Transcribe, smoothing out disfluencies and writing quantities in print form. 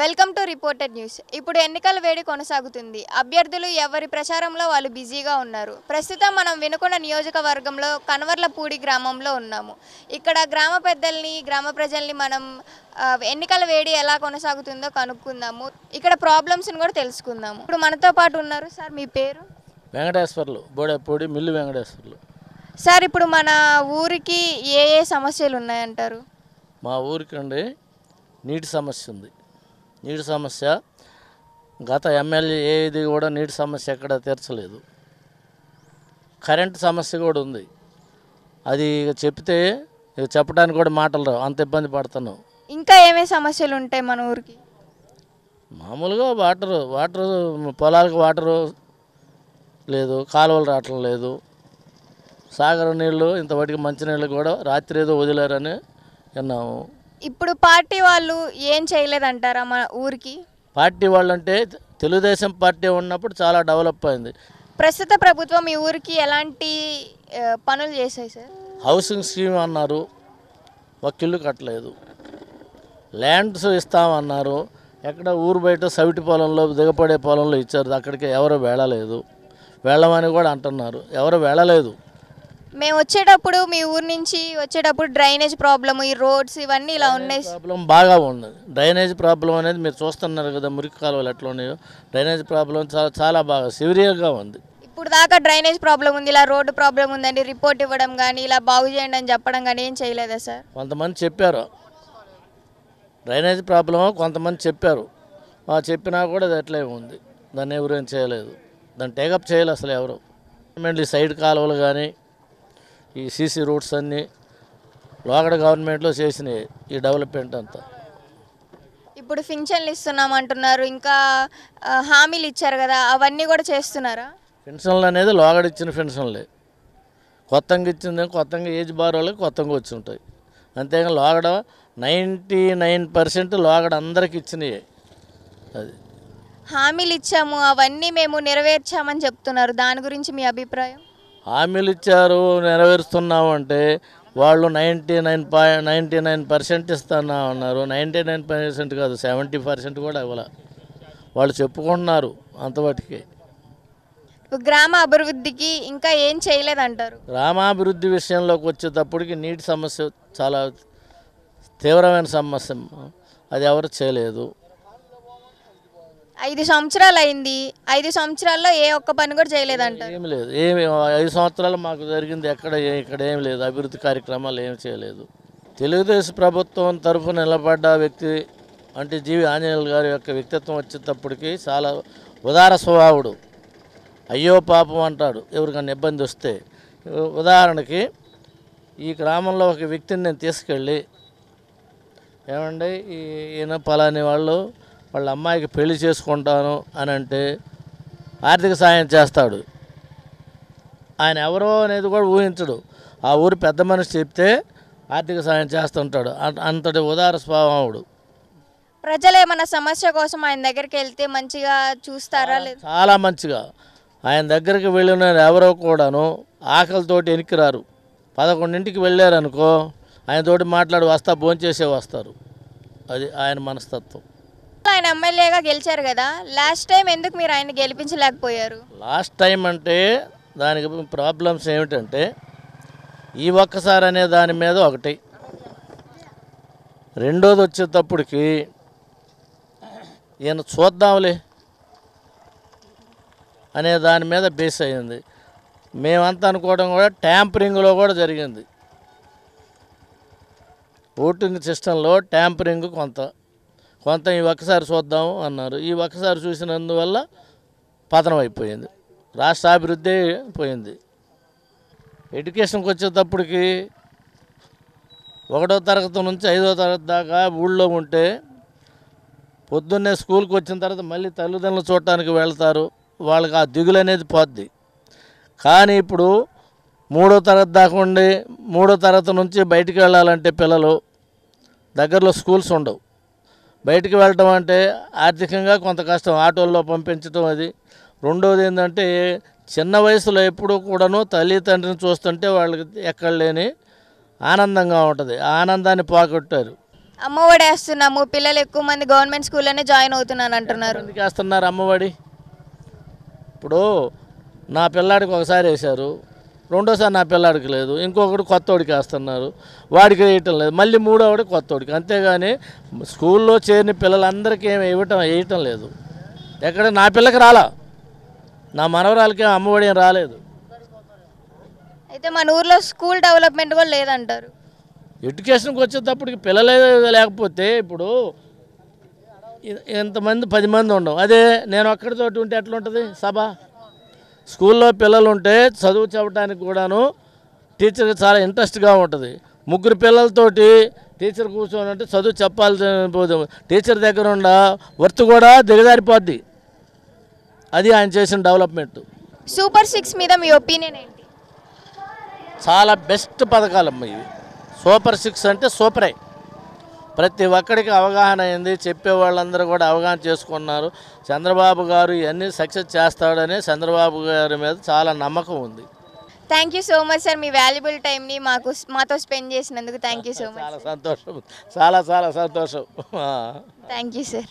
Welcome to reported news. ఇప్పుడు ఎన్నికల వేడి కొనసాగుతుంది. అభ్యర్థులు ఎవరి ప్రచారంలో వాళ్ళు బిజీగా ఉన్నారు. ప్రస్తుతం మనం వినుకొండ నియోజకవర్గంలో కనవర్లపూడి గ్రామంలో ఉన్నాము. ఇక్కడ గ్రామ పెద్దల్ని, గ్రామ ప్రజల్ని మనం ఎన్నికల వేడి ఎలా కొనసాగుతుందో కనుక్కుందాము. ఇక్కడ ప్రాబ్లమ్స్ని కూడా తెలుసుకుందాము. ఇప్పుడు మనతో పాటు ఉన్నారు. సార్, మీ పేరు? వెంకటేశ్వర్లు, బోడేపూడి మిల్లు వెంకటేశ్వర్లు. సార్, ఇప్పుడు మన ఊరికి ఏ ఏ సమస్యలు ఉన్నాయంటారు? మా ఊరికండి నీటి సమస్య ఉంది. నీటి సమస్య గత ఎమ్మెల్యే ఏది కూడా నీటి సమస్య ఎక్కడ తీర్చలేదు. కరెంటు సమస్య కూడా ఉంది. అది చెప్తే చెప్పడానికి కూడా మాటలు రావు, అంత ఇబ్బంది పడుతున్నాం. ఇంకా ఏమేమి సమస్యలు ఉంటాయి మన ఊరికి? మామూలుగా వాటరు పొలాలకు వాటరు లేదు, కాలువలు రావటం లేదు. సాగర నీళ్ళు ఇంతవరకు మంచినీళ్ళు కూడా రాత్రి ఏదో వదిలేరని విన్నాము. ఇప్పుడు పార్టీ వాళ్ళు ఏం చేయలేదంటారా మన ఊరికి? పార్టీ వాళ్ళు అంటే తెలుగుదేశం పార్టీ ఉన్నప్పుడు చాలా డెవలప్ అయింది. ప్రస్తుత ప్రభుత్వం ఈ ఊరికి ఎలాంటి పనులు చేశాయి సార్? హౌసింగ్ స్కీమ్ అన్నారు, ఒక ఇల్లు కట్టలేదు. ల్యాండ్స్ ఇస్తామన్నారు, ఎక్కడ ఊరు బయట సవిటి పొలంలో దిగపడే పొలంలో ఇచ్చారు, అక్కడికి ఎవరు వెళ్ళలేదు. వెళ్ళమని కూడా అంటున్నారు, ఎవరు వెళ్ళలేదు. మేము వచ్చేటప్పుడు మీ ఊరు నుంచి వచ్చేటప్పుడు డ్రైనేజ్ ప్రాబ్లమ్, ఈ రోడ్స్ ఇవన్నీ ఇలా ఉన్నాయి. ప్రాబ్లం బాగా ఉంది. డ్రైనేజ్ ప్రాబ్లం అనేది మీరు చూస్తున్నారు కదా, మురికి కాలువలు ఎట్లా ఉన్నాయో. డ్రైనేజ్ ప్రాబ్లం చాలా బాగా సివియర్గా ఉంది. ఇప్పుడు దాకా డ్రైనేజ్ ప్రాబ్లం ఉంది, ఇలా రోడ్డు ప్రాబ్లం ఉందండి, రిపోర్ట్ ఇవ్వడం కానీ ఇలా బాగు చేయండి అని చెప్పడం కానీ ఏం చేయలేదా సార్? కొంతమంది చెప్పారు డ్రైనేజ్ ప్రాబ్లం, కొంతమంది చెప్పారు. చెప్పినా కూడా అది ఎట్లే ఉంది, దాన్ని ఎవరు ఏం చేయలేదు. దాన్ని టేకప్ చేయాలి అసలు ఎవరు. గవర్నమెంట్ సైడ్ కాలువలు కానీ ఈ సీసీ రూట్స్ అన్నీ లోకల్ గవర్నమెంట్లో చేసినాయి ఈ డెవలప్మెంట్ అంతా. ఇప్పుడు పింఛన్లు ఇస్తున్నాం అంటున్నారు, ఇంకా హామీలు ఇచ్చారు కదా, అవన్నీ కూడా చేస్తున్నారా? పెన్షన్లు అనేది లోగడ ఇచ్చిన పెన్షన్లే. కొత్తగా ఇచ్చింది కొత్తగా ఏజ్ బార్ వాళ్ళకి కొత్తగా వచ్చి ఉంటాయి. అంతేగాని లోగడ 99% లోగడ అందరికి ఇచ్చినాయి. అది హామీలు ఇచ్చాము, అవన్నీ మేము నెరవేర్చామని చెప్తున్నారు, దాని గురించి మీ అభిప్రాయం? హామీలు ఇచ్చారు, నెరవేరుస్తున్నాము అంటే వాళ్ళు 99% ఇస్తున్నామన్నారు. 99% కాదు, 70% కూడా ఇవ్వాలి. వాళ్ళు చెప్పుకుంటున్నారు అంతవాటికి. గ్రామ అభివృద్ధికి ఇంకా ఏం చేయలేదంటారు? గ్రామాభివృద్ధి విషయంలోకి వచ్చేటప్పటికి నీటి సమస్య చాలా తీవ్రమైన సమస్య, అది ఎవరు చేయలేదు. 5 సంవత్సరాలు అయింది, 5 సంవత్సరాల్లో ఏ ఒక్క పని కూడా చేయలేదంటారు? ఏమి లేదు, 5 సంవత్సరాలు మాకు జరిగింది ఇక్కడ ఏమి లేదు, అభివృద్ధి కార్యక్రమాలు ఏమి చేయలేదు. తెలుగుదేశం ప్రభుత్వం తరఫున నిలబడ్డ వ్యక్తి అంటే జీవి ఆంజనేయులు గారి యొక్క వ్యక్తిత్వం వచ్చేటప్పటికి చాలా ఉదార స్వభావుడు. అయ్యో పాపం అంటాడు ఎవరికన్నా ఇబ్బంది వస్తే. ఉదాహరణకి ఈ గ్రామంలో ఒక వ్యక్తిని నేను తీసుకెళ్ళి, ఏమండి ఈయన పలాని వాళ్ళ అమ్మాయికి పెళ్లి చేసుకుంటాను అని అంటే ఆర్థిక సాయం చేస్తాడు. ఆయన ఎవరో అనేది కూడా ఊహించడు. ఆ ఊరు పెద్ద మనిషి చెప్తే ఆర్థిక సాయం చేస్తుంటాడు. అంతటి ఉదార స్వభావుడు. ప్రజలు ఏమన్నా సమస్య కోసం ఆయన దగ్గరికి వెళ్తే మంచిగా చూస్తారా? లేదు, చాలా మంచిగా. ఆయన దగ్గరికి వెళ్ళిన ఎవరో కూడాను ఆకలితోటి వెనక్కి రారు. 11ంటికి వెళ్ళారనుకో, ఆయనతోటి మాట్లాడి వస్తా భోంచేసే వస్తారు. అది ఆయన మనస్తత్వం. ఆయన ఎమ్మెల్యేగా గెలిచారు కదా, లాస్ట్ టైం ఎందుకు మీరు ఆయన గెలిపించలేకపోయారు? లాస్ట్ టైం అంటే దానికి ప్రాబ్లమ్స్ ఏమిటంటే ఈ ఒక్కసారి అనే దాని మీద ఒకటి, రెండోది వచ్చేటప్పటికి ఈయన చూద్దాంలే అనే దాని మీద బేస్ అయ్యింది. మేమంతా అనుకోవడం కూడా ట్యాంపరింగ్లో కూడా జరిగింది. ఓటింగ్ సిస్టంలో ట్యాంపరింగ్ కొంత ఈ ఒక్కసారి చూద్దాము అన్నారు. ఈ ఒక్కసారి చూసినందువల్ల పతనం అయిపోయింది, రాష్ట్ర అభివృద్ధి పోయింది. ఎడ్యుకేషన్కి వచ్చేటప్పటికి 1వ తరగతి నుంచి 5వ తరగతి దాకా ఊళ్ళో ఉంటే పొద్దున్నే స్కూల్కి వచ్చిన తర్వాత మళ్ళీ తల్లిదండ్రులు చూడటానికి వెళ్తారు, వాళ్ళకి ఆ దిగులు అనేది పోద్ది. కానీ ఇప్పుడు 3వ తరగతి దాకా ఉండి 3వ తరగతి నుంచి బయటికి వెళ్ళాలంటే పిల్లలు దగ్గరలో స్కూల్స్ ఉండవు. బయటికి వెళ్ళటం అంటే ఆర్థికంగా కొంత కష్టం, ఆటోల్లో పంపించడం. అది రెండోది ఏంటంటే చిన్న వయసులో ఎప్పుడూ కూడాను తల్లిదండ్రిని చూస్తుంటే వాళ్ళకి ఎక్కడ లేని ఆనందంగా ఉంటుంది. ఆ ఆనందాన్ని పోగొట్టారు. అమ్మఒడి వేస్తున్నాము, పిల్లలు ఎక్కువ మంది గవర్నమెంట్ స్కూల్లోనే జాయిన్ అవుతున్నాను అంటున్నారు. ఎందుకు వేస్తున్నారు అమ్మఒడి? ఇప్పుడు నా పిల్లాడికి ఒకసారి వేశారు, రెండోసారి నా పిల్లాడికి లేదు, ఇంకొకటి కొత్తోడికి వేస్తున్నారు, వాడికి వేయటం లేదు, మళ్ళీ మూడోవాడికి కొత్తోడికి. అంతేగాని స్కూల్లో చేరిన పిల్లలందరికీ ఏమి వేయటం లేదు. ఎక్కడ నా పిల్లకి రాలా, నా మనవరాలకి అమ్మఒడి ఏం రాలేదు. అయితే మన ఊర్లో స్కూల్ డెవలప్మెంట్ కూడా లేదంటారు. ఎడ్యుకేషన్కి వచ్చేటప్పటికి పిల్లలే లేకపోతే ఇప్పుడు ఎంతమంది 10 మంది ఉండవు, అదే నేను ఒక్కడితోటి ఉంటే ఎట్లా ఉంటుంది సభ? స్కూల్లో పిల్లలు ఉంటే చదువు చెప్పడానికి కూడాను టీచర్కి చాలా ఇంట్రెస్ట్గా ఉంటుంది. 3 పిల్లలతోటి టీచర్ కూర్చొని అంటే చదువు చెప్పాల్సి టీచర్ దగ్గర ఉన్న వర్త్ కూడా దిగజారిపోద్ది. అది ఆయన చేసిన డెవలప్మెంట్. సూపర్ 6 మీద మీ ఒపీనియన్ ఏంటి? చాలా బెస్ట్ పథకాలమ్మ ఇవి. సూపర్ 6 అంటే సూపరే. ప్రతి ఒక్కడికి అవగాహన అయింది, చెప్పే వాళ్ళందరూ కూడా అవగాహన చేసుకున్నారు. చంద్రబాబు గారు ఇవన్నీ సక్సెస్ చేస్తాడని చంద్రబాబు గారి మీద చాలా నమ్మకం ఉంది. Thank you so much sir, me valuable టైంని మాతో స్పెండ్ చేసినందుకు థ్యాంక్ యూ సో మచ్. చాలా సంతోషం, చాలా చాలా సంతోషం. Thank you sir.